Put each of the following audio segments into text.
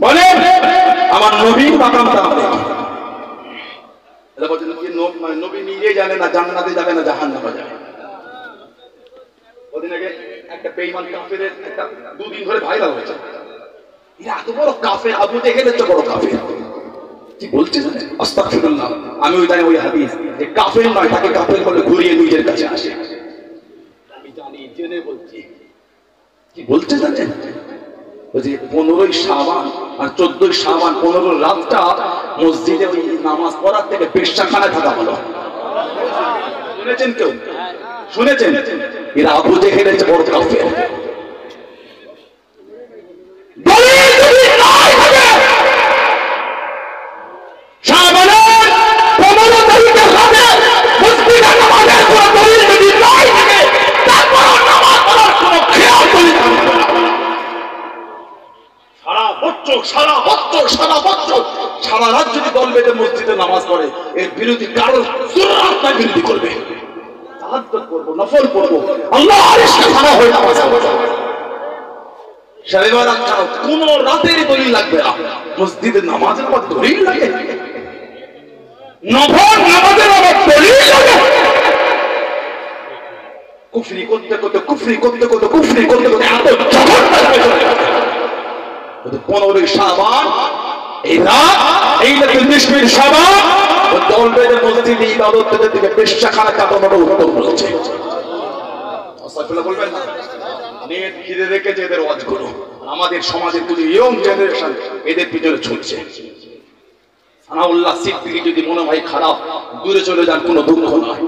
বলেন আমার নবীর মাকামটা নবী নিজে জানে না জান্নাতে যাবে না জাহান্নামে যাবে। ওদিন আগে একটা বেঈমান কাফেরের একটা দুদিন ধরে ভাইরাল হয়েছে, এরা এত বড় কাফের, আবু জেহেলের চেয়ে বড় কাফের। কি বলছে জানেন? আস্তাগফিরুল্লাহ। আমি ওই জানি ওই হাদিস যে কাফের নয়, তাকে কাফের বলে ঘুরিয়ে নিজের কাছে আসে। আমি জানি, জেনে বলছি। কি বলছে জানেন? ওই যে 15ই শাবান আর 14ই শাবান 15 রাতটা মসজিদে ওই নামাজ পড়ার থেকে পেশাখানায় থাকা হলো। শুনেছেন কেউ? শুনেছেন? এরা আবু জেহেলের চেয়ে বড় কাফের। সারা রাত যদি দল বেঁধে মসজিদে নামাজ পড়ে, এর বিরোধী কারো বিরোধী করবে, তাহাজ্জুদ করবো, নফল পড়বো, আল্লাহ হয়ে নামাজ পড়বো। কোন রাতেরই দলিল লাগবে না, মসজিদে নামাজের আবার দলিল লাগে, নফল নামাজের আবার দলিল লাগে। কুফরি করতে করতে কুফরি করতে করতে কুফরি করতে করতে এত জঘন্য 15ই শাবান এই রাত, এই নিষ্মির শাবান দল বেঁধে মসজিদে ইবাদত করতে থেকে পেশাখানা কাটানোটা উত্তম বলছে। বলবেন না নেট ঘিরে রেখেছে এদের ওয়াজগুলো, আমাদের সমাজের কিছু ইয়ং জেনারেশন এদের পিছনে ছুটছে। সানাউল্লাহ সিদ্দিকী যদি মনে হয় খারাপ, দূরে চলে যান, কোনো দুঃখ নয়,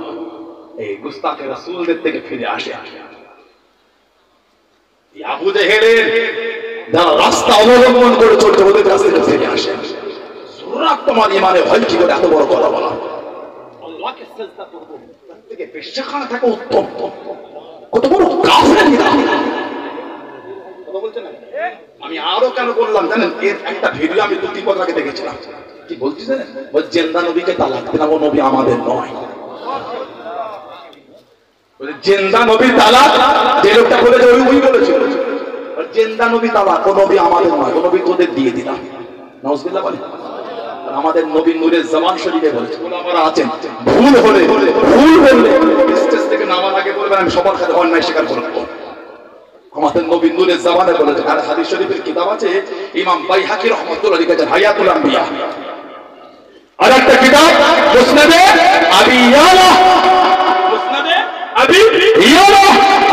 এই গুস্তাখে রাসূলদের থেকে ফিরে আসে। আবু জেহেলের যারা রাস্তা অবলম্বন করে চলছে, ওদের কাছ থেকে ফিরে আসে। সুরাত তোমার ইমানে হয় কি করে এত বড় কথা বলা? আল্লাহকে সিজদা করব, তার থেকে পেশাখানা থাকা উত্তম। কত বড় কাফের এরা! কথা বলছেন না? আমি আরো কেন বললাম জানেন? এর একটা ভিডিও আমি 2-3 বছর আগে দেখেছিলাম। কি বলছি জানেন? ওই জিন্দা নবীকে তালাক দিলাম, ও নবী আমাদের নয়। বলে জিন্দা নবী তালাক, যে লোকটা বলেছে ওই বলেছিল জিন্দা নবী তালাক, ও নবী আমাদের নয়, ও নবী তোদের দিয়ে দিলাম। নাউজুবিল্লাহ বলে। আমাদের নবী নূরের জামান শরীফে বলেছে, ওলামারা আছেন, ভুল হলে স্টেজ থেকে নামার আগে বলবেন আমি সবার সাথে অন্যায় স্বীকার করব। আমাদের নবী নূরের জামানে বলেছে। আর হাদিস শরীফের কিতাব আছে, ইমাম বাইহাকী রাহমাতুল্লাহ লিখেছেন হায়াতুল আম্বিয়া। আর একটা কিতাব মুসনাদে আবি ইয়ালা, মুসনাদে আবি ইয়ালা,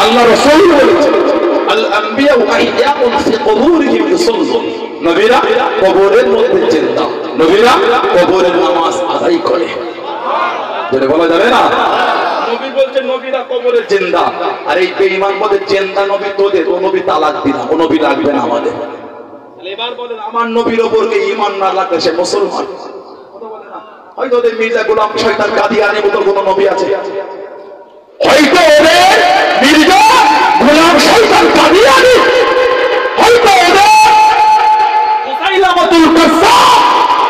আল্লাহ রাসূল বলেছেন আল আম্বিয়া আহইয়াউন ফি কুবুরিহিম ইউসাল্লুন, নবীরা কবরের মধ্যে জিন্দা, নবীরা কবরের নামাজ আদায় করে। যেটা বলা যাবে না, নবী বলছেন নবীরা কবরের জিন্দা। আর এই বেঈমান বলে জিন্দা নবী তোদের, ও নবী তালাক দিলাম, ও নবী লাগবে না আমাদের। তাহলে এবার বলেন আমার নবীর উপর কি ঈমান না লাগলে সে মুসলমান? কথা বলে না। হয়তো ওদের মির্জা গোলাম শয়তান কাদিয়ানি মতো কোনো নবী আছে, হয়তো ওদের মির্জা গোলাম শয়তান কাদিয়ানি, হয়তো ওদের মুসাইলামাতুল কাজ্জাব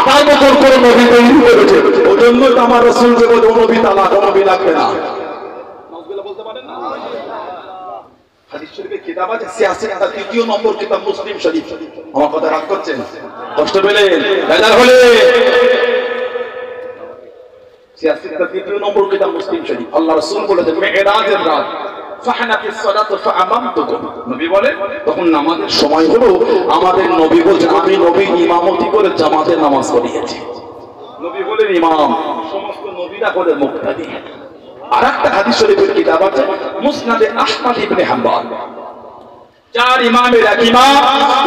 তার মতো করে নবী তৈরি করেছে। ওই জন্য তো আমার রাসূল যে বলে নবী তালাক, নবী লাগবে না। নাউজুবিল্লাহ বলতে পারেন না? হাদিস শরীফে কিতাব আছে, সিয়াসিতা 3 নম্বর কিতাব মুসলিম শরীফ। আমার কথা রাগ করছেন? কষ্ট পেলেন? বেজার হলে সিয়াসিতা 3 নম্বর কিতাব মুসলিম শরীফ। আল্লাহ রাসূল বলেছেন মিরাজের রাত ফাহানাতিস সালাতু ফাআমামতুকুম, নবী বলেন তখন নামাজের সময় হলো, আমাদের নবী বলেন আমি নবী ইমামতি করে জামাতে নামাজ পড়িয়েছি। নবী বলেন ইমাম, সমস্ত নবীরা বলে মুক্তাদি। আরেকটা হাদিস শরীফের কিতাব আছে মুসনাদে আহমদ ইবনে হাম্বল, 4 ইমামের এক ইমাম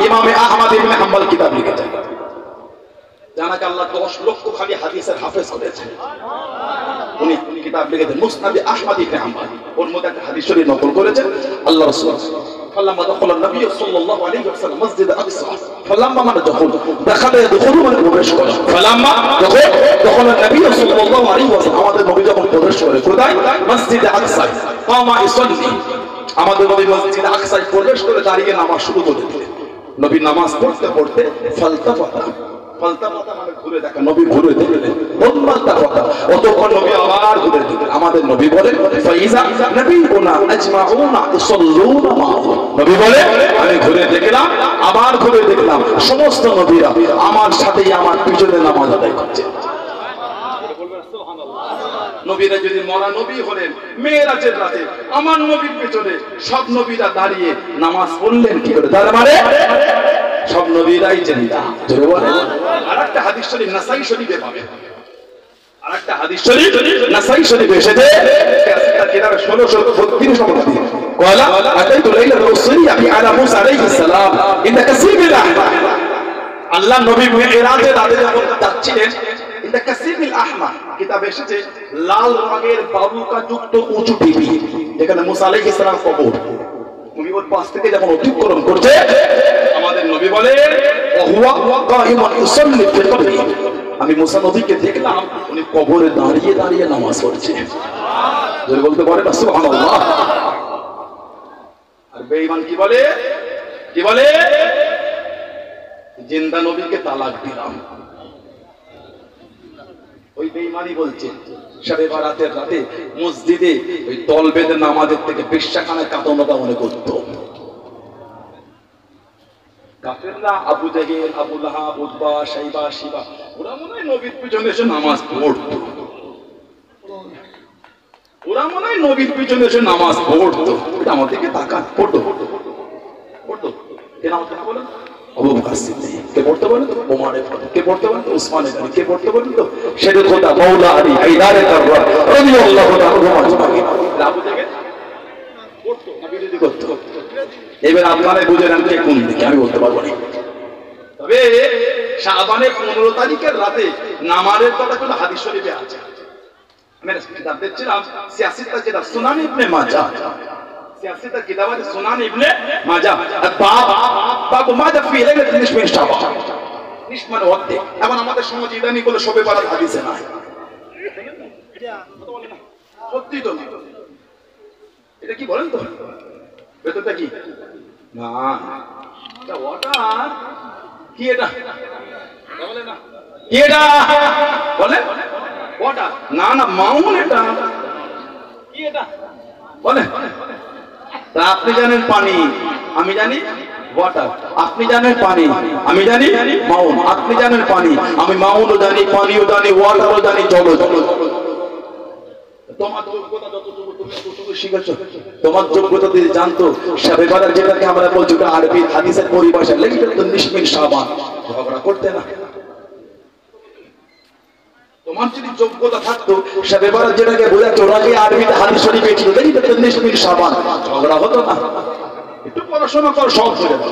ইমামে আহমদ ইবনে হাম্বল কিতাব লিখেছেন। জানাকে আল্লাহ 10 লক্ষ খালি হাদিসের হাফেজ করেছেন। উনি কিতাব লিখেছেন মুসনাদে আহমদ ইবনে হাম্বল, ওর মধ্যে একটা হাদিস শরীফ নকল করেছেন। আল্লাহ রাসূল فلما دخل النبي صلى الله عليه وسلم مسجد اقصى فلما من دخل يدخل من প্রবেশ করে فلما دخل النبي صلى الله عليه وسلم আমাদের নবী যখন প্রবেশ করে কোথায়? মসজিদে আকসা, কামা ইসল্লি, আমাদের নবী মসজিদে আকসায় প্রবেশ করে দাঁড়িয়ে নামাজ শুরু করে দিলেন। নবী নামাজ পড়তে পড়তে ফালতাফাতা, ফালতাফাতা মানে ঘুরে দেখা, নবী ঘুরে দেখলেন, ফালতাফাতা অতঃপর নবী আবার ঘুরে দেখলেন। আমাদের নবী বলেন ফাইজা নবিয়ুনা আজমাউনা ইসাল্লুনা মাহু, নবী বলেন আমি ঘুরে দেখলাম, আবার ঘুরে দেখলাম সমস্ত নবীরা আমার সাথেই আমার পিছনে নামাজ আদায় করছে। নবীরা যদি মরা নবী হলেন মেরাজের রাতে আমার নবীর পেছনে সব নবীরা দাঁড়িয়ে নামাজ পড়লেন কি করে? তার মানে সব নবীরাই জিন্দা। জোরে বলেন। আরেকটা হাদিস শরীফ নাসাই শরীফে পাবেন, আরেকটা হাদিস শরীফ নাসাই শরীফে এসেছে তার কিতাবে 1632 নম্বর হাদিস قال اتيت ليله الرسول على موسى عليه السلام عند كثير الاحمر, আল্লাহ নবী মেরাজের রাতে যখন যাচ্ছিলেন ইন্দা কাসিবিল আহমার কিতাবে এসেছে লাল রঙের বালুকা যুক্ত উঁচু ঢিবি, এখানে মুসা আলাইহিস সালাম কবর। নবী ওর পাশ থেকে যখন অতিক্রম করছে আমাদের নবী বলে ওয়া হুয়া কাইমুন ইউসাল্লি ফি কবরি, আমি মুসা নবীকে দেখলাম উনি কবরে দাঁড়িয়ে দাঁড়িয়ে নামাজ পড়ছে। যদি বলতে পারেন সুবহানাল্লাহ। আর বেঈমান কি বলে? কি বলে? জিন্দা নবীকে তালাক দিলাম। ওই বেঈমানি বলছে শবে বারাতের রাতে মসজিদে ওই দল বেঁধে নামাজের থেকে বেশ্যাখানায় কাঁদানোটা মনে করত। কাফেররা আবু জাহেল, আবু লাহাব, উতবা, শাইবা, শিবা ওরা মনে হয় নবীর পিছনে এসে নামাজ পড়তো, ওরা মনে হয় নবীর পিছনে এসে নামাজ পড়তো। এটা আমাদেরকে তাকাত পড়তো পড়তো কেন আমাদের বলেন আবু বকর সিদ্দিক কে পড়তে বলেন তো, ওমর ইবনে কে পড়তে বলেন তো, উসমান ইবনে কে পড়তে বলেন তো, শেরে খোদা মাওলা আলী হায়দারে কাররাম রাদিয়াল্লাহু তাআলা আজমাইন আবু থেকে পড়তো না বিরোধী করতো। এবার আপনারা বুঝে নেন কে কোন দিকে, আমি বলতে পারবো না। তবে শাবানের 15 তারিখের রাতে নামাজের কথা কোনো হাদিস শরীফে আছে। আমি কিতাব দেখছিলাম সিয়াসিতা কিতাব সুনান ইবনে মাজাহ, সিয়াসিতা কিতাব আছে সুনান ইবনে মাজাহ বাব মাজাহ ফি লাইলাতুল নিসফ মিন শাবান, নিসফ মানে অর্ধেক। এখন আমাদের সমাজে ইদানি বলে শবে বারাত হাদিসে নাই, সত্যি তো না। এটা কি বলেন তো, বেতনটা কি না এটা ওয়াটার কি, এটা বলে না কি, এটা বলে ওয়াটার না না মাউন, এটা কি, এটা বলে। তা আপনি জানেন পানি, আমি জানি ওয়াটার, আপনি জানেন পানি, আমি জানি মাউন, আপনি জানেন পানি, আমি মাউনও জানি, পানিও জানি, ওয়াটারও জানি, জলও জানি। তোমার যোগ্যতা যতটুকু তুমি ততটুকু শিখেছো, তোমার যোগ্যতা দিয়ে জানতো শবে বারাত যেটাকে আমরা বলছি আরবি হাদিসের পরিভাষা লাইলাতুল নিসফ মিন শাবান, ঝগড়া করতে না। তোমার যদি যোগ্যতা থাকতো শবে বারাত যেটাকে বোঝাতো রাজি আরবিতে হাদিস শরীফে ছিল লাইলাতুল নিসফ মিন শাবান, ঝগড়া হতো না। একটু পড়াশোনা কর, সব হয়ে যাবে।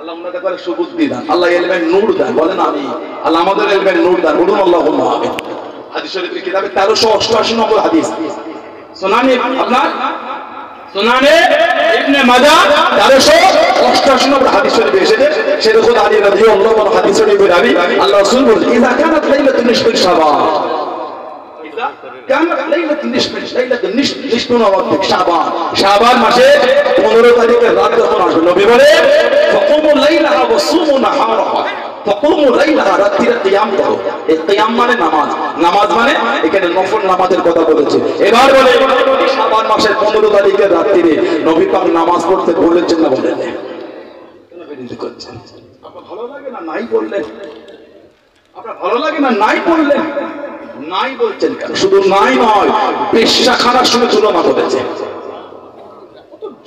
আল্লাহ ওনাদের করে সুবুদ্ধি দান, আল্লাহ ইলমের নূর দান, বলেন আমি। আল্লাহ আমাদের ইলমের নূর দান, বলুন আল্লাহুম্মা আমিন। হাদিস শরীফের কিতাবে 1388 নম্বর হাদিস, সুনানে আপনার সুনানে ইবনে মাজাহ 1388 নম্বর হাদিস শরীফে এসেছে। শেরে খোদা আলী রাদিয়াল্লাহু আনহু হাদিস শরীফে রাবি আল্লাহ রাসূল বলেন ইযা কানাত লাইলাতুন নিসফ মিন শাবান, ইযা কানাত লাইলাতুন নিসফ মিন শাবান, শাবান মাসে 15 তারিখের রাত যখন আসবে নবী বলে ফাকুমু লাইলাহা ওয়া সুমু নাহারাহা, ফাকুমু লাইলাহা, রাত্রিরে কিয়াম করো। এই কিয়াম মানে নামাজ, নামাজ মানে এখানে নফল নামাজের কথা বলেছে। এবার বলে শাবান মাসের 15 তারিখের রাত্রিরে নবী পাক নামাজ পড়তে বলেছেন না বলেন? কেন বিরোধী করছেন? আপনার ভালো লাগে না নাই বললেন? আপনার ভালো লাগে না নাই বললেন? নাই বলছেন কেন? শুধু নাই নয়, বেশ্যাখানার সঙ্গে তুলনা করেছে,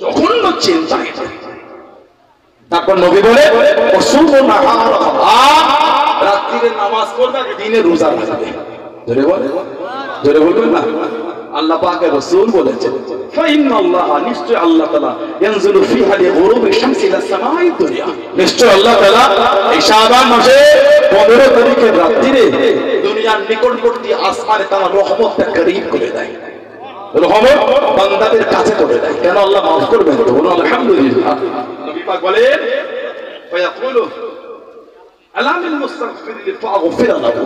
জঘন্য চিন্তা। তারপর নবী বলে রাত্রিরে নামাজ পড়বে, দিনে রোজা রাখবে। ধরে বলে, ধরে বলবেন না? আল্লাহ পাকের রাসূল বলেছেন ফাইন্নাল্লাহ, নিশ্চয় আল্লাহ তাআলা ইয়ানজুলু ফিহা লিগুরুবি শামসি ইলা সামাই দুনিয়া, নিশ্চয় আল্লাহ তাআলা এই শাবান মাসে 15 তারিখের রাত্রিরে দুনিয়ার নিকটবর্তী আসমানে তাআলা রহমতটা করিব করে দেয়, রহমত বান্দাদের কাছে করে দেয়। কেন? আল্লাহ মাফ করবেন তো, বলুন আলহামদুলিল্লাহ। নবী পাক বলেন ফায়াকুলু আলামিল মুস্তাগফির ফাগফির লাহু,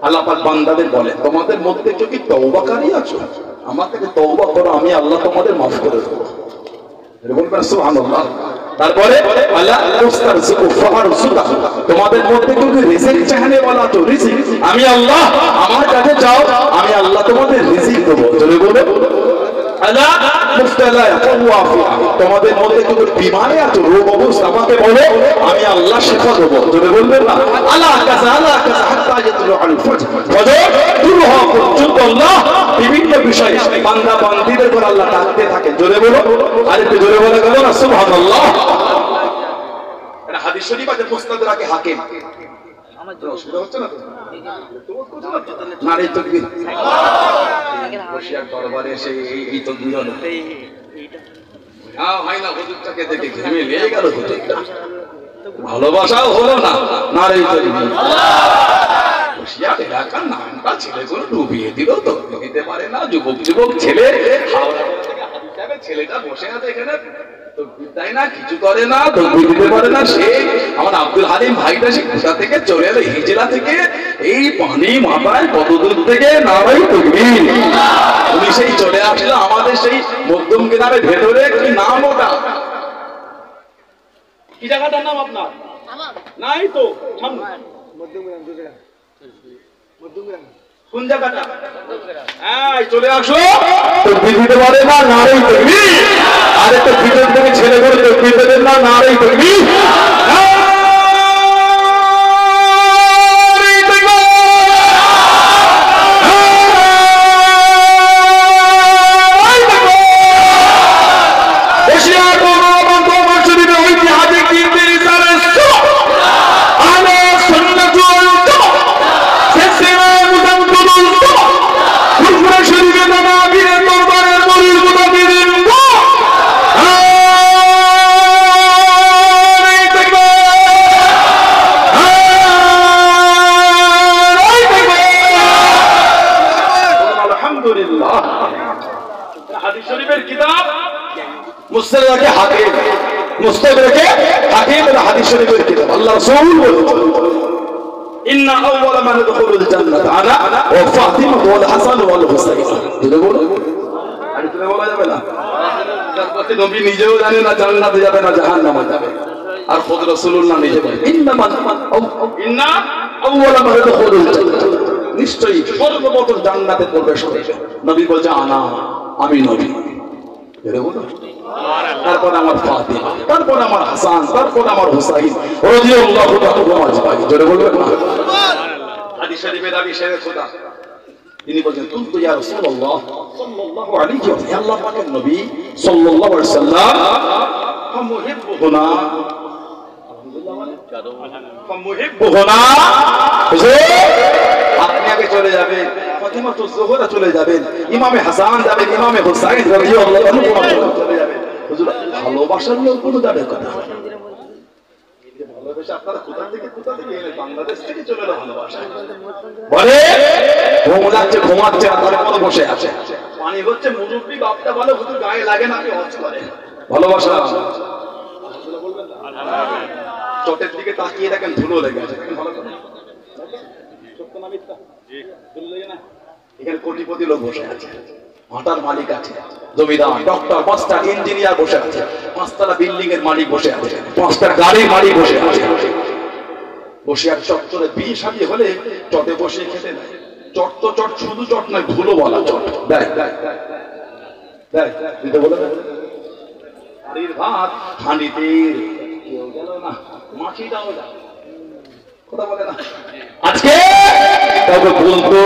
আল্লাহ পাক বান্দাদের বলে তোমাদের মধ্যে কেউ কি তওবাকারী আছো, আমার থেকে তওবা করো, আমি আল্লাহ তোমাদের মাফ করে দেব। বলবেন সুবহানাল্লাহ। তারপরে আল্লাহ মুস্তারজিকু ফারজুকা, তোমাদের মধ্যে কেউ রিজিক চাহনে वाला তো রিজিক আমি আল্লাহ আমার কাছে যাও আমি আল্লাহ তোমাদের রিজিক দেব জোরে বলো আলা মুফতালা ওয়াফিয়া তোমাদের মধ্যে কেউ বিমারে আছো রোগ অবস্থা আমাকে বলো আমি আল্লাহ শিফা দেব জোরে বলবেন না আলা কাযা হাত্তা ইয়াতলু আল ফজর ফজর শুরু হওয়া পর্যন্ত আল্লাহ বিভিন্ন বিষয়ে বান্দা বান্দীদের উপর আল্লাহ ডাকতে থাকে জোরে বলো আর একটু জোরে বলে গেল না সুবহানাল্লাহ এটা হাদিস শরীফ আছে মুস্তাদরাক হাকিম আমার অসুবিধা হচ্ছে না তো নারী তাকবীর বসিয়ার দরবারে এসে এই তাকবীর হলো হ্যাঁ হয় না হুজুরটাকে দেখে ঘেমে লেগে গেল হুজুরটা ভালোবাসাও হলো না নারী তাকবীর বসিয়ার এলাকার নামটা ছেলেগুলো ডুবিয়ে দিল তো দিতে পারে না যুবক ছেলে হাওড়া থেকে হাদিস সাহেব ছেলেটা বসে আছে এখানে তাই না কিছু করে না তকবীর দিতে পারে না সে আমার আব্দুল হালিম ভাইটা সে কোথা থেকে চলে এলো হিজলা থেকে এই পানি মাথায় কত দূর থেকে নারাই তাকবীর উনি সেই চলে আসলো আমাদের সেই মধ্যম গ্রামের ভেতরে কি নাম ওটা কি জায়গাটার নাম আপনার নাই তো মধ্যম গ্রাম কোন জায়গাটা হ্যাঁ চলে আসো তাকবীর দিতে পারে না নারাই তাকবীর আর একটা ভিতর থেকে ছেলে করে তাকবীর দেন না নারাই তাকবীর মুস্তাদরাক হাকিম এর হাদিস শরীফের কিতাব আল্লাহ রাসূল বলেছেন ইন্না আউওয়ালা মান ইয়াদখুলুল জান্নাত আনা ওয়া ফাতিমা ওয়াল হাসান ওয়াল হুসাইন এটা বলো আর এটা বলা যাবে না তারপরে নবী নিজেও জানেন না জান্নাতে যাবে না জাহান্নামে যাবে আর খুদ রাসূলুল্লাহ নিজে বলেন ইন্না আউওয়ালা মান ইয়াদখুলুল জান্নাত নিশ্চয়ই সর্বপ্রথম জান্নাতে প্রবেশ করবে নবী বলেন আনা আমি নবী এটা বলো তারপর আমার ফাতিমা তারপর আমার হাসান তারপর আমার হুসাইন রাদিয়াল্লাহু তাআলা আজমাইন জোরে বলবেন না হাদিস শরীফে নবী শেরে খোদা তিনি বলেন কুনতু ইয়া রাসূলুল্লাহ সাল্লাল্লাহু আলাইহি ওয়া সাল্লাম আল্লাহ পাকের নবী সাল্লাল্লাহু আলাইহি ওয়াসাল্লাম ফামুহিব্বুনা ফামুহিব্বুনা আপনি আগে চলে যাবেন ফাতিমা তো জোহরা চলে যাবেন ইমামে হাসান যাবেন ইমামে হুসাইন রাদিয়াল্লাহু আনহু চলে যাবেন হুজুর ভালোবাসার লোক কোন যাবে কথা ভালোবাসা আপনারা কোথা থেকে এলেন বাংলাদেশ থেকে চলে এলো ভালোবাসা বলে ঘুমাচ্ছে আর তার মতো বসে আছে পানি হচ্ছে মুরব্বি বাপটা ভালো হুজুর গায়ে লাগে না কি হজ করে ভালোবাসা বলবেন না চটের দিকে তাকিয়ে দেখেন ধুলো লেগে আছে ভালো করে সত্য না মিথ্যা জি ধুলো লেগে না এখানে কোটিপতি লোক বসে আছে ভাটার মালিক আছে জমিদার ডক্টর মাস্টার ইঞ্জিনিয়ার বসে আছে পাঁচতলা বিল্ডিং এর মালিক বসে আছে পাঁচটা গাড়ির মালিক বসে আছে বসে এক চত্বরে বিয়ে শাদী হলে চটে বসে খেতে দেয় চট তো চট শুধু চট নয় ধুলো বলা চট দেয় দিতে বলে বাড়ির ভাত হাঁড়িতে কেউ গেল না মাছিটাও যায় কথা বলে না আজকে তবে বলতো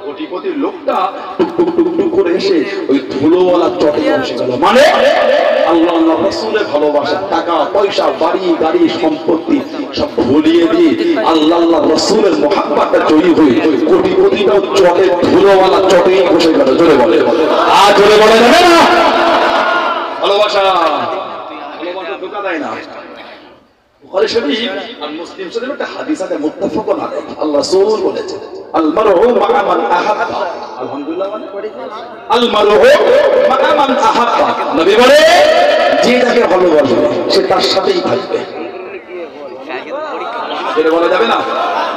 কোটিপতি লোকটা টুক করে এসে ওই ধুলোওয়ালা চটে বসে গেল মানে আল্লাহ রাসূলের ভালোবাসা টাকা পয়সা বাড়ি গাড়ি সম্পত্তি সব ভুলিয়ে দিয়ে আল্লাহ রাসূলের মহব্বতটা জয়ী হয়ে কোটিপতিটাও চটে ধুলোওয়ালা চটেই বসে গেল জোরে বলে আর জোরে বলে যাবে না ভালোবাসা ধোঁকা দেয় না বুখারী শরীফ আর মুসলিম শরীফ একটা হাদিস আছে মুত্তাফাকুন আলাইহি আল্লাহ রাসূল বলেছেন আল মারহু মা'a মান আহাব্বা আলহামদুলিল্লাহ মানে আল মারহু মা'a মান আহাব্বা নবী বলে যে যাকে ভালোবাসবে সে তার সাথেই থাকবে এটা বলা যাবে না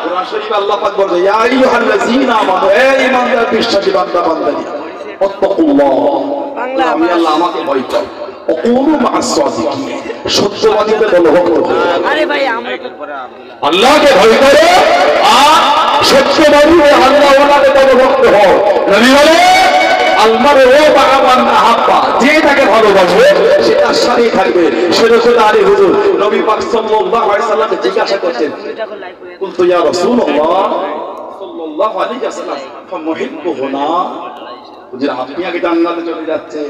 কোরআন শরীফে আল্লাহ পাক বলে ইয়া আইয়ুহাল্লাযীনা আমানু হে ঈমানদার বিশ্বাসী বান্দা বান্দানি আত্তাকুল্লাহ আমি আল্লাহ আমাকে ভয় করো وقولوا مع الصادقين সত্যবাদীদের দলভুক্ত হও। আরে ভাই আমরা তো আল্লাহকে ভয় করো আর সত্যবাদী হয়ে আল্লাহওয়ালাদের দলভুক্ত হও। নবী বলে আলমারু মা'মান আহাব্বা, যে তাকে ভালোবাসবে সে তার সাথেই থাকবে। সেরকম আলী হুজুর নবী পাক সাল্লাল্লাহু আলাইহি সাল্লামকে জিজ্ঞাসা করছেন, কুনতু ইয়া রাসূলুল্লাহ সাল্লাল্লাহু আলাইহি ওয়াসাল্লাম ফামুহিব্বুহুনা, হুজুর আপনি আগে জান্নাতে চলে যাচ্ছে,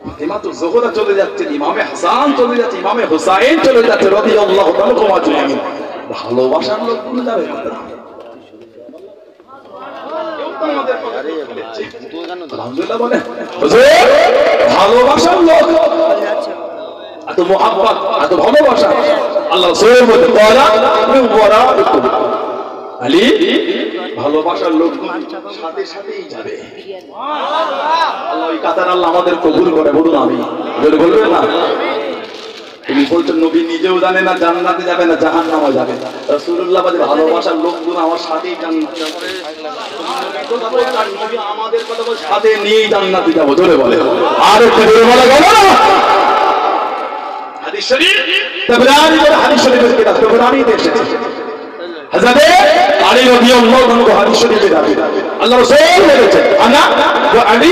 ফাতিমা তো জোহরা চলে যাচ্ছে, ইমামে হাসান চলে যাচ্ছে, ইমামে হুসাইন চলে যাচ্ছে রাদিয়াল্লাহু তাআলা আজমাইন, ভালোবাসার লোকগুলো যাবে না। আলহামদুলিল্লাহ বলে ভালোবাসার লোক, এত মুহাব্বত, এত ভালোবাসা। আল্লাহ রাসূলের মধ্যে বলা আলী ভালোবাসার লোক সাথে সাথেই যাবে। আল্লাহ ওই কাতার আল্লাহ আমাদের কবুল করে, বলুন আমি যদি বলবেন না। তিনি বলছেন নবী নিজেও জানে না জান্নাতে যাবে না জাহান্নামে যাবে, রাসূলুল্লাহ বলে ভালোবাসার লোকগুলো আমার সাথেই জান্নাতে যাবে। নবী আমাদের কথা বলে সাথে নিয়েই জান্নাতে যাব, জোরে বলে আর একটু জোরে বলা গেল না। হাদিস শরীফ তাবরানী বলে, হাদিস শরীফের কিতাব তাবরানীতে এসেছে, হযরত আলী রাদিয়াল্লাহু আনহু হাদিস শরীফে দাবি আল্লাহ রাসূল বলেছেন, আনা ওয়া আলী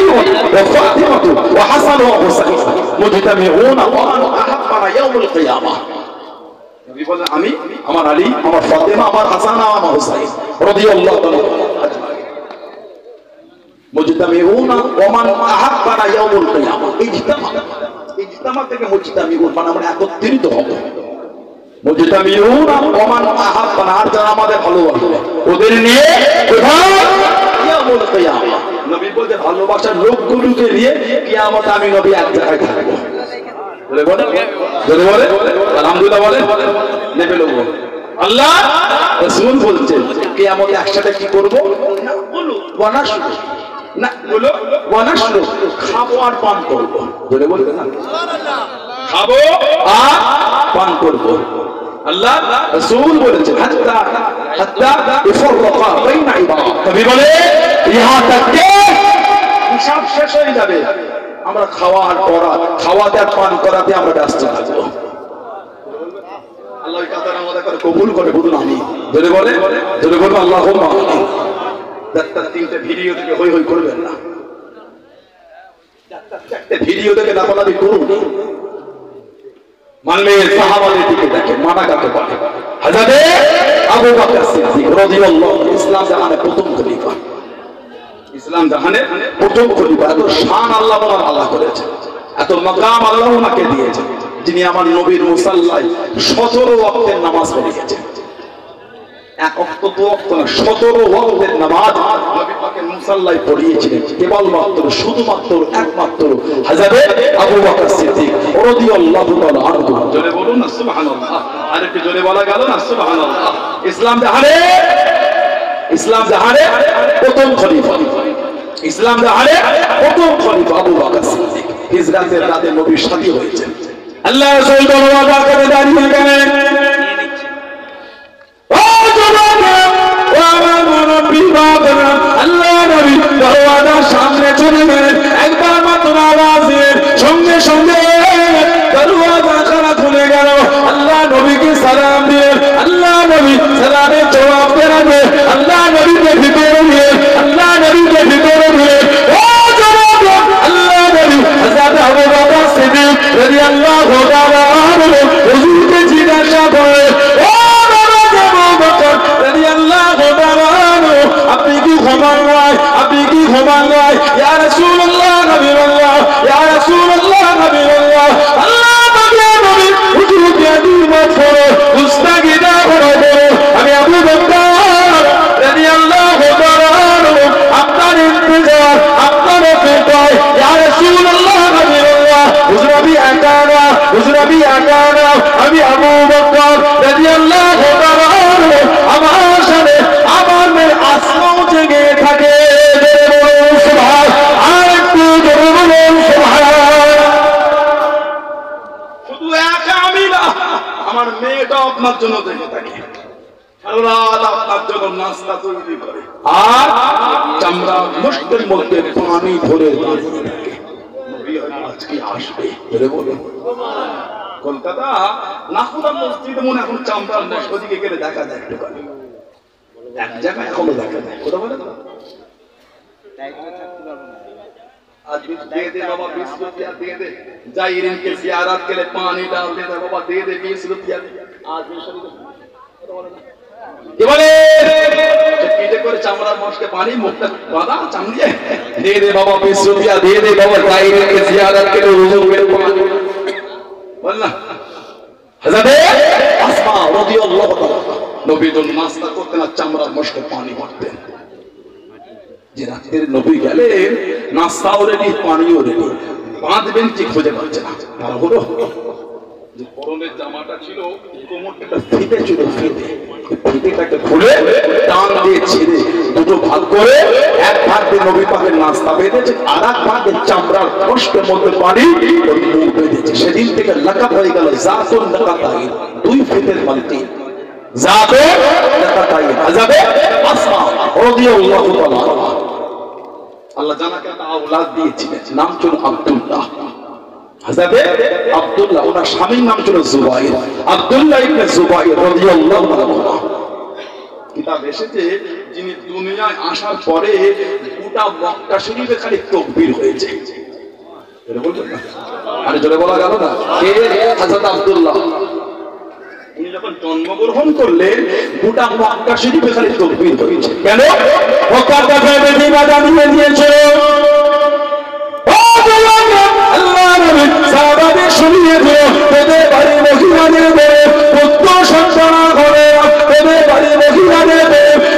ওয়া ফাতিমা ওয়া হাসান ওয়া হুসাইন মুজতামিউনা ওয়া আনা আহাব্বানা ইয়াউমুল কিয়ামাহ। নবী বলেন আমি, আমার আলী, আমার ফাতিমা, আমার হাসান, আমার হুসাইন রাদিয়াল্লাহু আনহু মুজতামিউনা ওয়া মান আহাব্বানা ইয়াউমুল কিয়ামাহ। ইজতিমা থেকে মুজতামিউন মানে আমরা একত্রিত হব। মুজতামিউনা ওয়া মান আহাব্বানা, আর যারা আমাদের ভালোবাসে ওদের নিয়ে কোথায় ইয়াউমুল কিয়ামাহ। নবী বলে ভালোবাসার লোকগুলোকে নিয়ে কিয়ামতে আমি নবী এক জায়গায় থাকবো। বলে বলে যদি বলে আলহামদুলিল্লাহ বলে নেবে লোক। আল্লাহ রাসূল বলছেন কিয়ামতে একসাথে কি করব না বলো ওয়ানাশরু, না বলো ওয়ানাশরু, খাবো আর পান করব। বলে বলবে না খাবো আর পান করব। আল্লাহ রাসূল বলেছেন হাত্তা ইফরকা বাইনা ইবাদ, নবী বলে ইহা তাকে হিসাব শেষ হয়ে যাবে, আমরা খাওয়ার পড়া, খাওয়াতে আর পান করাতে আমরা ব্যস্ত থাকবো। আল্লাহ কাতার আমাদের করে কবুল করে, বলুন আমি যদি বলে যদি বলবো আল্লাহুম্মা আমিন। ডাক্তার তিনটে ভিডিও থেকে হই হই করবেন না, একটা ভিডিও থেকে লাফালাফি করুন। মানলে সাহাবাদের দিকে দেখেন, মানা কাকে বলে? হযরত আবু বকর সিদ্দিক রাদিয়াল্লাহু আনহু ইসলাম জাহানের প্রথম খলিফা, ইসলাম জাহানের প্রথম খলিফা। এত শান আল্লাহ ওনার আল্লাহ করেছেন, এত মাকাম আল্লাহ ওনাকে দিয়েছেন, যিনি আমার নবীর মুসাল্লায় 17 ওয়াক্তের নামাজ পড়িয়েছেন। এক ওয়াক্ত দু ওয়াক্ত না, 17 ওয়াক্তের নামাজ নবী পাকের মুসাল্লায় পড়িয়েছিলেন কেবলমাত্র শুধুমাত্র একমাত্র হযরত আবু বকর সিদ্দিক রাদিয়াল্লাহু তাআলা আনহু। জোরে বলুন না সুবহানাল্লাহ, আর একটু জোরে বলা গেল না সুবহানাল্লাহ। ইসলাম জাহানে প্রথম খলিফা, ইসলাম জাহানে প্রথম খলিফা আবু বকর সিদ্দিক। হিজরতের রাতে নবীর শাদী হয়েছে। আল্লাহ রাসূল দরওয়াজা করে দাঁড়িয়ে গেলেন, আল্লাহ নবী দরওয়াজার সামনে চলে গেলেন। একবার মাত্র আওয়াজের সঙ্গে সঙ্গে দরওয়াজা খানা খুলে গেল। আল্লাহ নবীকে সালাম দিলেন, আল্লাহ নবী সালামের জবাব দেন, আল্লাহ নবীকে ভিতরে নিয়ে, আল্লাহ নবীকে ভিতরে নিয়ে ও জবাব আল্লাহ নবী হযরত আবু বকর সিদ্দিক রাদিয়াল্লাহু তাআলা আনহু হুজুরকে জিজ্ঞাসা করে, ও আবু বকর রাদিয়াল্লাহু তাআলা আনহু, আপনি কি ক্ষমা নয়, আপনি কি ক্ষমা নয়? ইয়া রাসূলুল্লাহ নবীল্লাহ, ইয়া রাসূলুল্লাহ নবীল্লাহ, আল্লাহ পাকের নবী হুজুরকে দিমাত করে গুস্তাখি না করে, আমি আবু বকর রাদিয়াল্লাহু তাআলা আনহু আপনার ইন্তজার, আপনার অপেক্ষায়, ইয়া রাসূলুল্লাহ নবীল্লাহ, হুজুর আমি একা না, হুজুর আমি একা না, আমি আবু বকর রাদিয়াল্লাহু তাআলা আনহু, আমার সাথে আমার মেয়ে আসমাও জেগে থাকে। সুবহান, আর একটু জোরে বলুন সুবহান। শুধু একা আমি না, আমার মেয়েটাও আপনার জন্য জেগে থাকে, আপনার জন্য নাস্তা তৈরি করে, আর চামড়া মুষ্টির মধ্যে পানি ভরে দাঁড়িয়ে থাকে। আজকে আসবে বলে বলুন কলকাতা নাকুদা মসজিদে মনে এখন চামড়ার নষ্ট দিকে গেলে দেখা যায় একটু এক জায়গায় এখনো দেখা যায় কোথা বলে তো आज भी दे दे बाबा 20 रुपया दे दे जायरीन के जियारत के लिए पानी डाल दे बाबा दे दे 20 रुपया आज भी কি বলে কিতে করে চামড়ার মশকে পানি মুখটা বাঁধা চামড়িয়ে দে দে বাবা 20 रुपया दे दे बाबा जायरीन के जियारत के लिए रुजू के पानी বলনা হযরত আসমা রাদিয়াল্লাহু তাআলা নবী যখন নাস্তা করতেন আর চামড়ার মশকে পানি ভরতেন যে রাতের নবী গেলেন নাস্তাও রেডি পানিও রেডি বাঁধবেন কি খুঁজে পাচ্ছে না তারা হলো যে পরনের জামাটা ছিল কোমরটা ফিতে ছিল ফিতেটাকে খুলে টান দিয়ে ছিঁড়ে দুটো ভাগ করে এক ভাগ দিয়ে নবী পাকের নাস্তা বেঁধেছে আর এক ভাগে চামড়ার কষ্টের মধ্যে পানি ওর মুখ বেঁধেছে সেদিন থেকে লাকাব হয়ে গেল জাতুন লাকাতাই দুই ফিতের বালতি জাতুন লাকাতাই আযাবে আসমা রাদিয়াল্লাহু তাআলা আল্লাহ জানাকে একটা আওলাদ দিয়েছিলেন নাম ছিল আব্দুল্লাহ হযরত আব্দুল্লাহ ওনার স্বামীর নাম ছিল জুবাইর আব্দুল্লাহ ইবনে জুবাইর রাদিয়াল্লাহু তাআলা কিতাব এসেছে যিনি দুনিয়ায় আসার পরে গোটা মক্কা শরীফে খালি তাকবীর হয়েছে এর বলবেন না আরে জোরে বলা গেল না কে হযরত আব্দুল্লাহ উনি যখন জন্মগ্রহণ করলেন গোটা মক্কা শরীফে খালি তাকবীর হয়েছে কেন মক্কা কাফের বেদিনা জানিয়ে দিয়েছে আল্লাহ নবী সাহাবাদের শুনিয়ে দিও তোদের বাড়ি মহিলাদের পুত্র সন্তান হবে তোদের বাড়ি মহিলাদের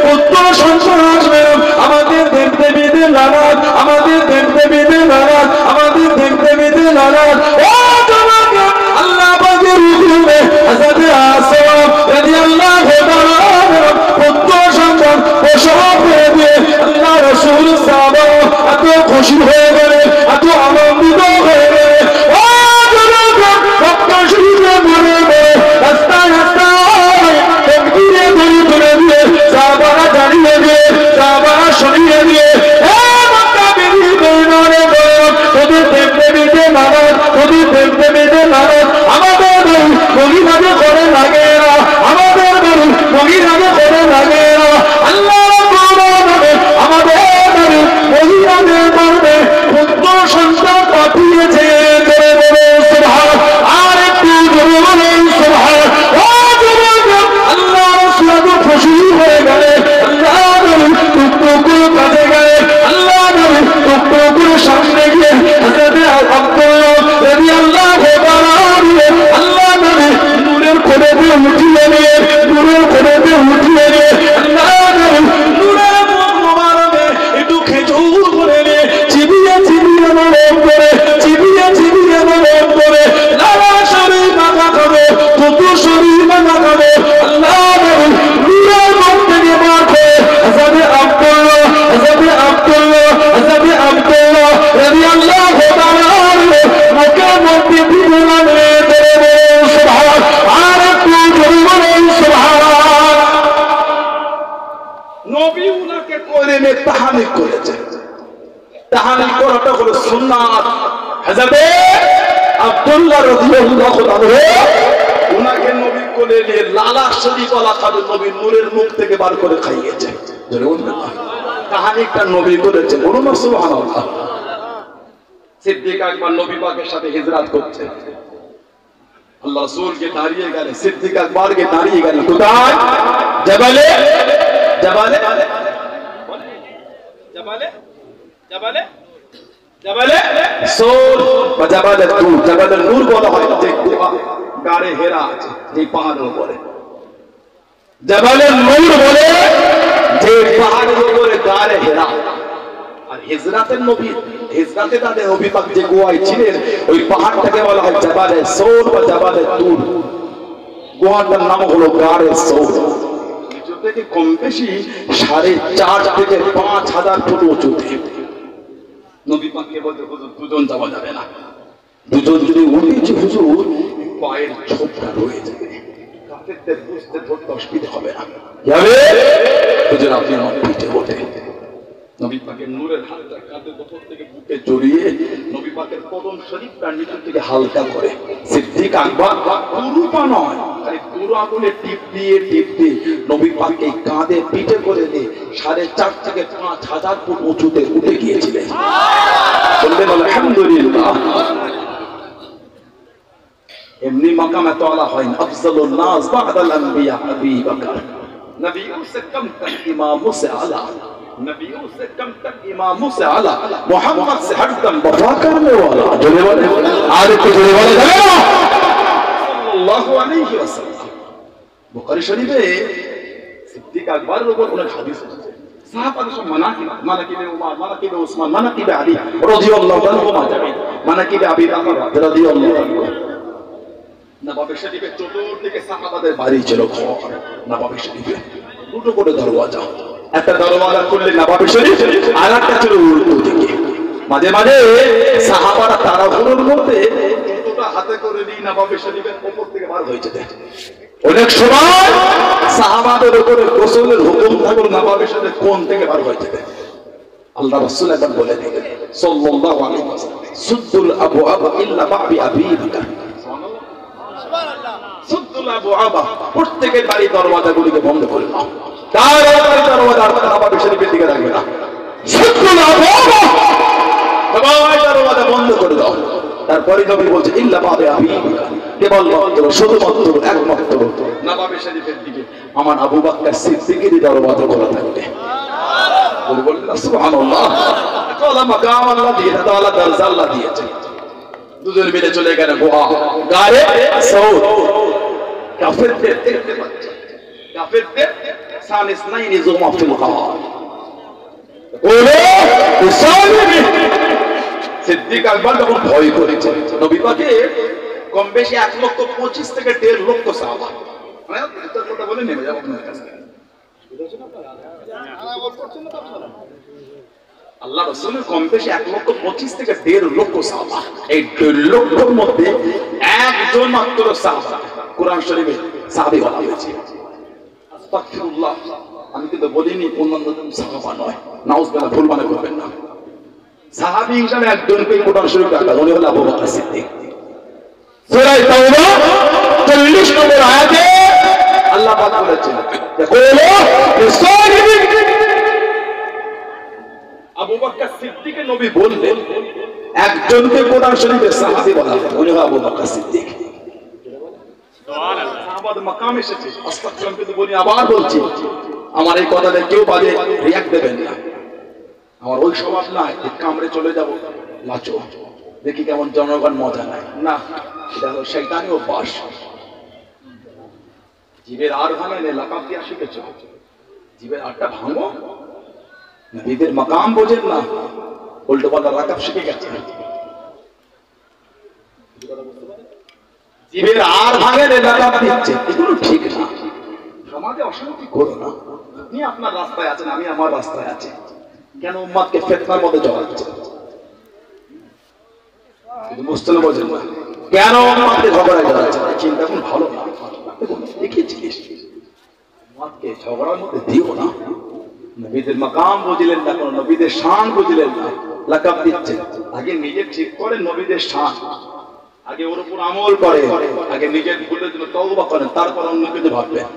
পুত্র সন্তান আসবে আমাদের দেখতে বিদে লালাত আমাদের দেখতে বিদে লালাত আমাদের দেখতে বিদে লালাত ও তোমাকে আল্লাহ পাকের হুকুমে হযরত আসমাহ রাদিয়াল্লাহু তাআলা পুত্র সন্তান প্রসব করে দিয়ে আল্লাহ রাসূল সাহাবা এত খুশি হয়ে গেলে এত আনন্দিত হয়ে গেলে ও জনগণ মক্কা শরীফে মনে গেলে রাস্তায় রাস্তায় তাকবীরে ধরে ধরে দিয়ে সাহাবারা জানিয়ে দিয়ে সাহাবারা শুনিয়ে দিয়ে হে মক্কা বিবি বেনারে তোদের দেখতে বিদে নারাজ তোদের দেখতে বিদে নারাজ আমাদের মহিলাকে করে লাগে না আমাদের মহিলাকে করে লাগে না আল্লাহ আমাদের মহিলাদের মধ্যে পুত্র সন্তান পাঠিয়েছে আর একটু আল্লাহ রাসূল খুশি হয়ে গেলে আল্লাহ টুকটুকুর কাছে গেলে আল্লাহ টুকটুকুর সামনে গিয়ে হযরত আব্দুল্লাহ রাদিয়াল্লাহু তাআলা আল্লাহ নবী নূরের কোণে দিয়ে উঠিয়ে নিয়ে নূরের কোণে দিয়ে উঠিয়ে নিয়ে আল্লাহ নবী নূরের মোবারকে একটু খেজুর করে নিয়ে চিবিয়ে চিবিয়ে নরম করে চিবিয়ে চিবিয়ে নরম করে লালা শরীর মাথা খাবে তুতু শরীর মাথা খাবে আল্লাহ নবী নূরের মুখ থেকে মাখে হযরত আব্দুল্লাহ রাদিয়াল্লাহু তাআলা মুখে মধ্যে দিয়ে লাগে সুবহান আর একটু জোরে বলেন সুবহান নবী উনাকে কোলে নিয়ে তাহনিক করেছে তাহনিক করাটা হলো সুন্নাত হযরত আব্দুল্লাহ রাদিয়াল্লাহু তাআলা উনাকে নবী কোলে নিয়ে লালা শরীফ ওয়ালা খাদে নবী নূরের মুখ থেকে বার করে খাইয়েছে জোরে বলুন তাহনিকটা নবী করেছে বলুন সুবহানাল্লাহ সিদ্দিক আকবর নবী পাকের সাথে হিজরত করছে আল্লাহ রাসূল কে দাঁড়িয়ে গেলে সিদ্দিক আকবর কে দাঁড়িয়ে গেলে কোথায় জবালে জবালে জবালে জবালে জবালে সোর বা জবালে নূর জবালে নূর বলা হয় যে গাড়ে হেরা আছে যে পাহাড়ের উপরে জবালে নূর বলে যে পাহাড়ের উপরে গাড়ে হেরা আর হিজরাতের নবী হিজরাতে তাদের নবী পাক যে গোয়ায় ছিলেন ওই পাহাড়টাকে বলা হয় জবালে সোর বা জবালে নূর গোয়াটার নাম হলো গাড়ে সোর থেকে কম বেশি 4.5 থেকে 5,000 ফুট উঁচুতে নবী পাককে বলতে হুজুর দুজন যাওয়া যাবে না দুজন যদি উঠেছে হুজুর পায়ের ছোপটা রয়ে যাবে কাফেরদের বুঝতে ধরতে অসুবিধা হবে না যাবে হুজুর আপনি আমার পিঠে ওঠে নবী পাকের নূরের হাতটা কাঁধের উপর থেকে বুকে জড়িয়ে নবী পাকের কদম শরীফটা নিচের থেকে হালকা করে সিদ্দিক আকবর পুরুপা নয় খালি পুরো আগুনে টিপ দিয়ে নবী পাককে কাঁধে পিঠে করে দিয়ে 4.5 থেকে 5,000 ফুট উঁচুতে উঠে গিয়েছিলেন। বললেন আলহামদুলিল্লাহ। এমনি মাকাম এত আলা হয় না। আফজালুন নাস বা'দাল আনবিয়া আবী বকর, নবিयों से कम तक इमामों से आला, नबियों से कम तक इमामों से आला, मोहम्मद से हरदम वफा करने वाला। जोड़े वाले आज को जोड़े वाले सल्लल्लाहु अलैहि वसल्लम। बुखारी शरीफे सिद्दीक আকবর উপর অনেক হাদিস আছে। সাহাবাদের সব মানাকিবে উমর, মানাকিবে উসমান, মানাকিবে আলী রাদিয়াল্লাহু আনহু, মানাকিবে আবী বকর রাদিয়াল্লাহু আনহু। নবাবে শরীফের চতুর্দিকে সাহাবাদের বাড়ি ছিল ঘর। নবাবে শরীফে দুটো করে দরওয়াজা, একটা দরওয়াজা খুললে নবাবে শরীফ, আর একটা ছিল উল্টো দিকে। মাঝে মাঝে সাহাবারা তাড়াহুড়োর মধ্যে জুতোটা হাতে করে নিয়ে নবাবে শরীফের উপর থেকে বার হয়ে যেত। অনেক সময় সাহাবাদের উপরে গোসলের হুকুম থাকলো, নবাবে শরীফ কোন থেকে বার হয়ে যেত। আল্লাহ রাসূল একবার বলে দিলেন সাল্লাল্লাহু আলাইহি ওয়াসাল্লাম, সুদ্দুল আবওয়াব ইল্লা বাবি আবী বকর। প্রত্যেকের বাড়ি দরওয়াজাগুলিকে বন্ধ করে দাও, দরওয়াজা নবাবে শরীফের দিকে রাখবে না। দরওয়াজা বন্ধ করে দাও। তারপরে নবী বলছে ইল্লা বাবে আবী বকর, কেবল শুধুমাত্র একমাত্র নবাবে শরীফের দিকে আমার আবু বকর সিদ্দিকের দরওয়াজা খোলা থাকবে। বললেন সুবহানাল্লাহ। কলা মাকাম আল্লাহ দিয়েছে, তাআলা দরজা আল্লাহ দিয়েছে। দুজন মিলে চলে গেল গারে সাউদ। কাফেরদের দেখতে পাচ্ছে, কাফেরদের সানিস নাই নিজুমা ফিল গার। ওরে সালিমি সিদ্দিক আকবর যখন ভয় করেছে, নবী পাকে কম বেশি 1,25,000 থেকে 1.5 লক্ষ সাহাবা, মানে এটার কথা বলে নেমে যাব আপনাদের কাছে। আল্লাহ রাসূলের কম বেশি 1,25,000 থেকে 1.5 লক্ষ সাহাবা। এই 1.5 লক্ষের মধ্যে একজন মাত্র সাহাবা কুরআন শরীফে সাহাবী বলা হয়েছে। আস্তাগফিরুল্লাহ, আমি কিন্তু বলিনি অন্যান্য সাহাবা নয়, নাউজুবিল্লাহ, ভুল মনে করবেন না। সাহাবী হিসেবে একজনকে কুরআন শরীফে রাখা, উনি হলেন আবু বকর সিদ্দিক। সূরা তাওবা 40 নম্বর আয়াতে আল্লাহ পাক বলেছেন যে কোলো বিসালিমি, আবু বকর সিদ্দিককে নবী বললেন একজনকে কোরআন শরীফের সাহাবী বলা হয়, উনি হলেন আবু বকর সিদ্দিক। সুবহানাল্লাহ। সাহাবাদের মাকাম এসেছে। আস্তাগফিরুল্লাহ, কিন্তু বলি আবার বলছি, আমার এই কথাতে কেউ বাজে রিয়াক্ট দেবেন না। আমার ওই স্বভাব নাই কামড়ে চলে যাব লাচো দেখি কেমন জনগণ মজা নাই, না, এটা হলো শয়তানি অভ্যাস। জীবের আর ভাঙে লাকাব দিয়া শিখেছ, জীবের আরটা ভাঙো। নবীদের মাকাম বোঝেন না, উল্টো পাল্টা লাকাব শিখে গেছে। জীবের আর ভাঙে লাকাব দিচ্ছে, এগুলো ঠিক না। সমাজে অশান্তি করো না। আপনি আপনার রাস্তায় আছেন, আমি আমার রাস্তায় আছি, কেন উম্মতকে ফিতনার মধ্যে জড়াচ্ছেন? কিন্তু মুসলিম বোঝেন না, কেন উম্মতকে ঝগড়ায় জড়াচ্ছেন? চিন্তা কোন ভালো না, দেখিয়েছিস উম্মতকে ঝগড়ার মধ্যে দিও না। নবীদের মাকাম বুঝলেন না, কোন নবীদের শান বুঝলেন না, লাকাব দিচ্ছেন। আগে নিজে ঠিক করেন নবীদের শান, আগে ওর উপর আমল করে, আগে নিজের ভুলের জন্য তওবা করেন, তারপর অন্য কিছু ভাববেন।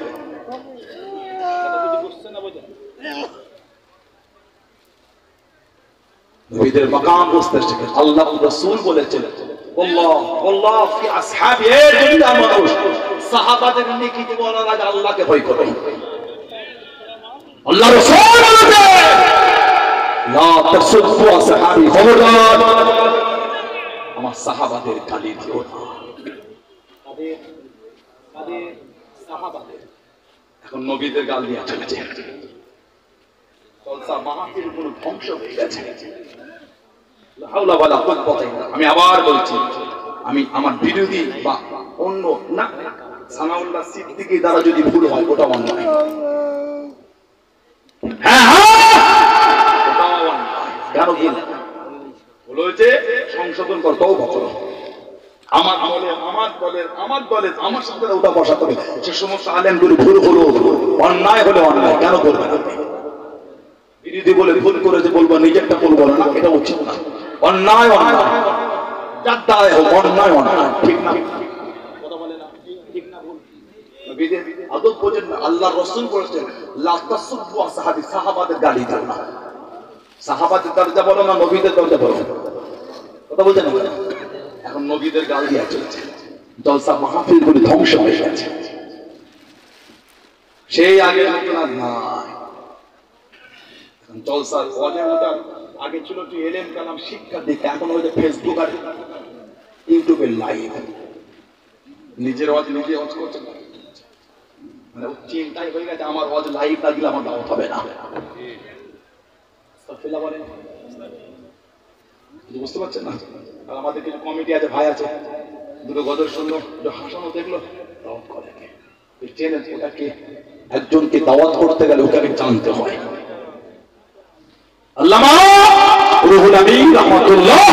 নবীদের মাকাম বুঝতে শিখেন। আল্লাহ রাসূল বলেছেন আল্লাহ আল্লাহ ফি আসহাবি, এই দুনিয়া মানুষ সাহাবাদের নেকি দিব বলার আগে আল্লাহকে ভয় করো। আল্লাহ রাসূল বলেছেন লা তাসুব্বু আসহাবি, খবরদার আমার সাহাবাদের গালি দিও না। তাদের সাহাবাদের এখন নবীদের গাল দিয়ে চলেছে। ধ্বংস হয়ে গেছে। আমি আবার বলছি, আমি আমার বিরোধী বা অন্য না, সানাউল্লাহ সিদ্দিকী দ্বারা যদি ভুল হয় ওটা অন্যায়। কেন ভুল হয়েছে সংশোধন কর, তওবা করো। আমার আমলে আমার দলের আমার সাথে ওটা বসাতে হবে। যে সমস্ত আলেমগুলি ভুল হলো, অন্যায় হলো অন্যায়, কেন করবেন আপনি? যদি বলে ভুল করেছে বলবো, নিজেরটা বলবো না, এটা উচিত না। অন্যায় অন্যায়, যার দ্বারাই হোক অন্যায় অন্যায়, ঠিক না? কথা বলে না, ঠিক না ভুল? নবীদের আদব বোঝেন না। আল্লাহ রাসূল বলেছেন লা তাসুব্বু আসহাবি, সাহাবাদের গালি দিও না। সাহাবাদের দরজা বলো না, নবীদের দরজা বলো। কথা বলছেন না? এখন নবীদের গালি দেওয়া চলছে, জলসা মাহফিল গুলি ধ্বংস হয়ে গেছে। সেই আগে নাই জলসার ওয়াজে ওটা আগে ছিল তুই এলেম কালাম শিক্ষা দিক, এখন ওই যে ফেসবুক আর ইউটিউবের লাইভ, নিজের ওয়াজ নিজে ওয়াজ করছে, মানে চিন্তাই হয়ে গেছে আমার ওয়াজ লাইভ না দিলে আমার দাওয়াত হবে না। বুঝতে পারছেন না? আর আমাদের কিছু কমিটি আছে, ভাই আছে, দুটো গজল শুনলো, দুটো হাসানো দেখলো, দাওয়াত করে চেনেন ওটাকে? একজনকে দাওয়াত করতে গেলে ওটাকে জানতে হয়। আল্লামা রুহুল আমিন রাহমাতুল্লাহ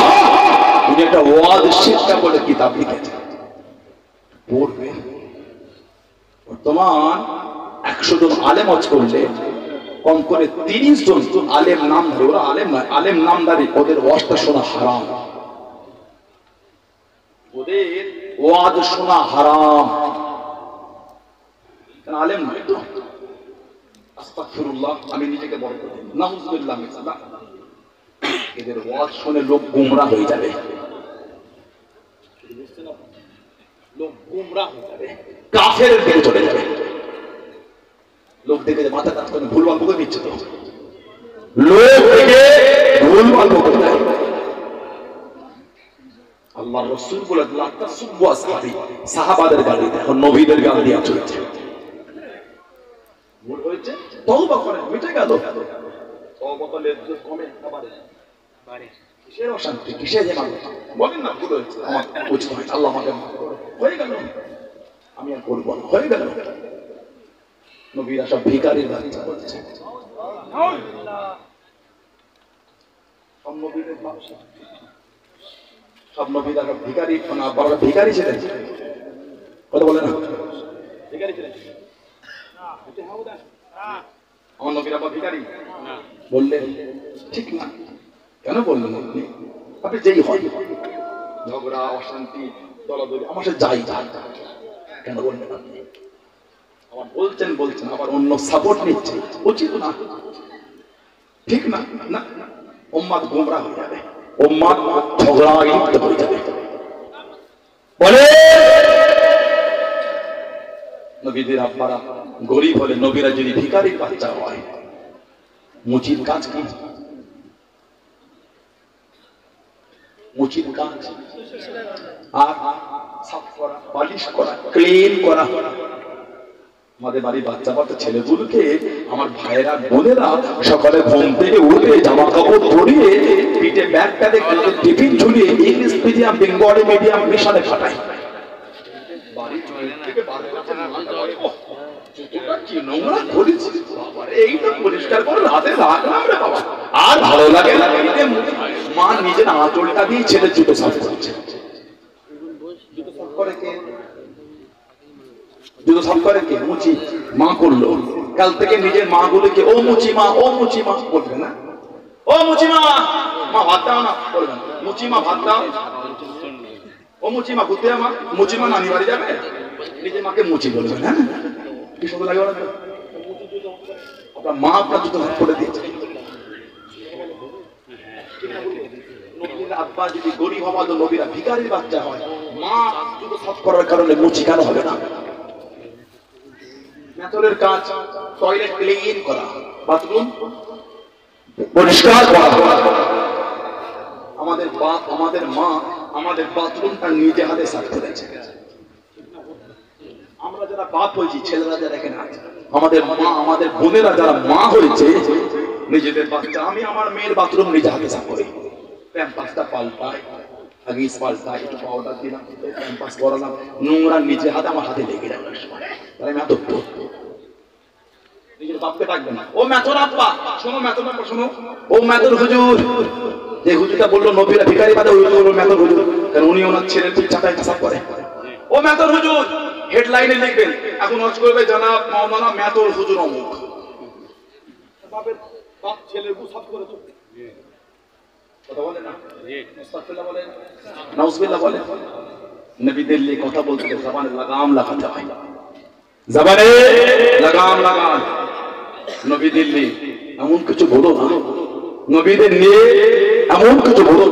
উনি একটা ওয়াজ শিক্ষা বলে কিতাব লিখেছেন, পড়বে। বর্তমান 100 জন আলেম ওয়াজ করলে কম করে 30 জন আলেম নামধারী, ওরা আলেম নয়, আলেম নামধারী, ওদের ওয়াজটা শোনা হারাম, ওদের ওয়াজ শোনা হারাম। আলেম নয় তো, আস্তাগফিরুল্লাহ, আমি নিজেকে বড় করি, নাউযুবিল্লাহ মিনাল্লাহ, এদের ওয়াজ শুনে লোক গোমরা হয়ে যাবে, লোক গোমরা হয়ে যাবে, কাফেরের দিকে চলে যাবে। লোক দেখে মাথা কাজ করে ভুলভাল বকে দিচ্ছে, তো লোক দেখে ভুলভাল বকে দেয়। আল্লাহ রাসূল বলেন লা তাসুব্বু আসহাবি, সাহাবাদের গালি দেয়, এখন নবীদের গালি দেওয়া চলছে। ভুল হয়েছে তওবা করেন, মিটে গেল। তওবা করলে কমে না বাড়ে? বাড়ে। কিসের অশান্তি, কিসের হেমামত? বলেন না ভুল হয়েছে, আমার বুঝতে হয়, আল্লাহ আমাকে মাফ করো, হয়ে গেল, আমি আর করব না, হয়ে গেল। নবীরা সব ভিখারির বাচ্চা বলছে, সব নবীরা সব ভিখারি, বাবা ভিখারি ছিলেন, কথা বলে না? ভিখারি ছিলেন আমার নবীরা বা ভিখারি বললেন? ঠিক না, কেন বললেন আপনি? আপনি যেই হয়, ঝগড়া অশান্তি দলাদলি আমার সাথে যাই যাই, কেন বললেন আপনি? আবার বলছেন বলছেন আবার অন্য সাপোর্ট নিচ্ছে, উচিত না, ঠিক না? না, উম্মাত গোমরা হয়ে যাবে, উম্মাত ঝগড়ায় লিপ্ত হয়ে যাবে। বলে নবীদের আব্বারা গরিব হলে, নবীরা যদি ভিখারির বাচ্চা হয়, মুচির কাজ কি? মুচির কাজ আর সাফ করা, পালিশ করা, ক্লিন করা। আমাদের বাড়ির বাচ্চা বাচ্চা ছেলেগুলোকে আমার ভাইয়েরা বোনেরা সকালে ঘুম থেকে উঠে জামা কাপড় পরিয়ে পিঠে ব্যাগটা দেখে টিফিন ঝুলিয়ে ইংলিশ মিডিয়াম বেঙ্গলি মিডিয়াম মিশনে খাটায়। পরিষ্কার করে রাতে রাখলাম রে বাবা, আর ভালো লাগে না। মা নিজের আঁচলটা দিয়ে ছেলে জুতো সাফ করছে। জুতো সাফ করে কে? জুতো সাফ করে কে? মুচি মা করলো। কাল থেকে নিজের মা গুলোকে ও মুচি মা, ও মুচি মা বলবে না, ও মুচি মা, মা ভাত দাও না বলবে না, মুচি মা ভাত দাও, ও মুচি মা ঘুরতে মা, মুচি মা নানি বাড়ি যাবে, নিজের মাকে মুচি বলবে না। কি সুন্দর লাগে বলেন? আপনার মা আপনার জুতো সাফ করে দিয়েছে। আব্বা যদি গরিব হওয়া, নবীরা ভিখারির বাচ্চা হয়, মা জুতো সাফ করার কারণে মুচি কেন হবে না? মেথরের কাজ, টয়লেট ক্লিন করা, বাথরুম পরিষ্কার করা। আমাদের বাপ, আমাদের মা আমাদের বাথরুমটা নিজে হাতে সাফ করেছে। আমরা যারা বাপ হয়েছি, ছেলেরা যারা এখানে আছে, আমাদের মা, আমাদের বোনেরা যারা মা হয়েছে, নিজেদের বাচ্চা, আমি আমার মেয়ের বাথরুম নিজে হাতে সাফ করি, প্যাম্পাসটা পাল্টাই, হাগিস পাল্টাই, একটু পাউডার দিলাম, প্যাম্পাস পরালাম, নোংরা নিজে হাতে আমার হাতে লেগে যাবে। তাহলে আমি এত নিজের বাপকে ডাকবেন, ও মেথর আব্বা, শোনো মেথর আব্বা, শোনো, ও মেথর হুজুর। যে হুজুরটা বললো নবীরা ভিখারি বাদে, ওই হুজুর মেথর হুজুর, কারণ উনি ওনার ছেলের ঠিক চাটাই সাফ করে। ও মেথর হুজুর, হেডলাইনে লিখবেন, এখন ওয়াজ করবে জানাব মাওলানা মেথর হুজুর অমুক। বাপ ছেলের বউ সব করে তো কথা বলে না মুস্তাগফিরুল্লাহ বলে নাউজুবিল্লাহ বলে নবীদের নিয়ে কথা বলতে জবানে লাগাম লাগাতে হয় জবানে লাগাম লাগান নবীদের নিয়ে এমন কিছু বলো না নবীদের নিয়ে এমন কিছু বলো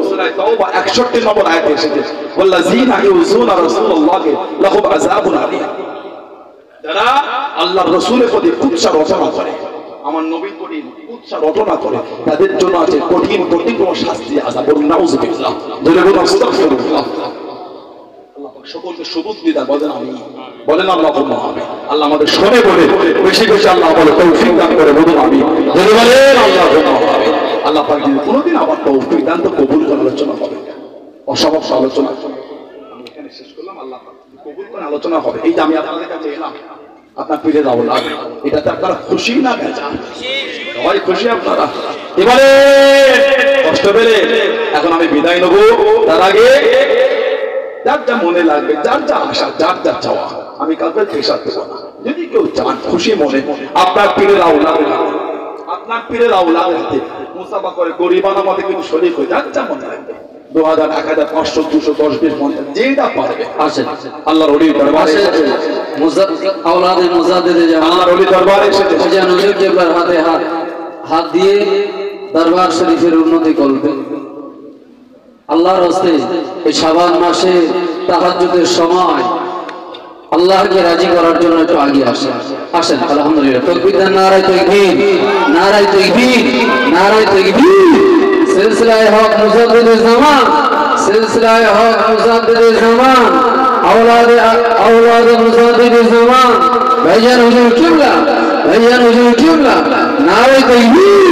সূরা তাওবা 61 নম্বর আয়াতে এসেছে ওয়াল্লাযিনা ইউযুনা রাসূলুল্লাহি লাহুম আযাবুন আলীম যারা আল্লাহর রাসূলের প্রতি কুৎসা রচনা করে আমার নবীর প্রতি কুৎসা রচনা করে তাদের জন্য আছে কঠিন কঠিন শাস্তি আযাব নাউযুবিল্লাহ বলে বলো আস্তাগফিরুল্লাহ আল্লাহ পাক সকলকে সবুজ দিদা বলেন আমি বলেন আল্লাহুম্মা আমিন আল্লাহ আমাদের শুনে বলে বেশি বেশি আল্লাহ বলে তৌফিক দান করে বলুন আমি বলে বলেন আল্লাহুম্মা আমিন আল্লাহ পাক যদি কোনোদিন আবার তৌফিক দান তো কবুল করে আলোচনা হবে অসমাপ্ত আলোচনা আমি এখানে শেষ করলাম আল্লাহ পাক কবুল করে আলোচনা হবে এই যে আমি আপনাদের কাছে এলাম আপনার পিঠে যাবো না এটাতে আপনারা খুশি না বেজা সবাই খুশি আপনারা এবারে কষ্ট পেলে এখন আমি বিদায় নেবো তার আগে যার যা মনে লাগবে যার যা আশা যার যা চাওয়া আমি কাউকে প্রেশার দেবো না যদি কেউ চান খুশি মনে আপনার পীরের আওলাদ আপনার পীরের আওলাদ হাতে মুসাফা করে গরিবান আমাদের কিন্তু শরীর হয়ে যার যা মনে লাগবে 2000 1000 500 210 20 50 যেটা পারবে আসেন আল্লাহর ওলি দরবারে আওলাদের মুজাদ্দিদে আল্লাহর ওলি দরবারে এসেছে যেন হুজুর কেবলার হাতে হাত দিয়ে দরবার শরীফের উন্নতি করবে আল্লাহর হস্তে এই শাবান মাসে তাহাজ্জুদের সময় আল্লাহকে রাজি করার জন্য একটু আগে আসেন আলহামদুলিল্লাহ তাকবীর দেন নারায়ে তাকবীর নারায়ে তাকবীর নারায়ে তাকবীর সিলসিলায়ে হক মুজাদ্দিদে জামান সিলসিলায়ে হক মুজাদ্দিদে জামান আওলাদ মুজাদ্দিদে জামান ভাইজান হুজুর কিবলা নারায়ে তাকবীর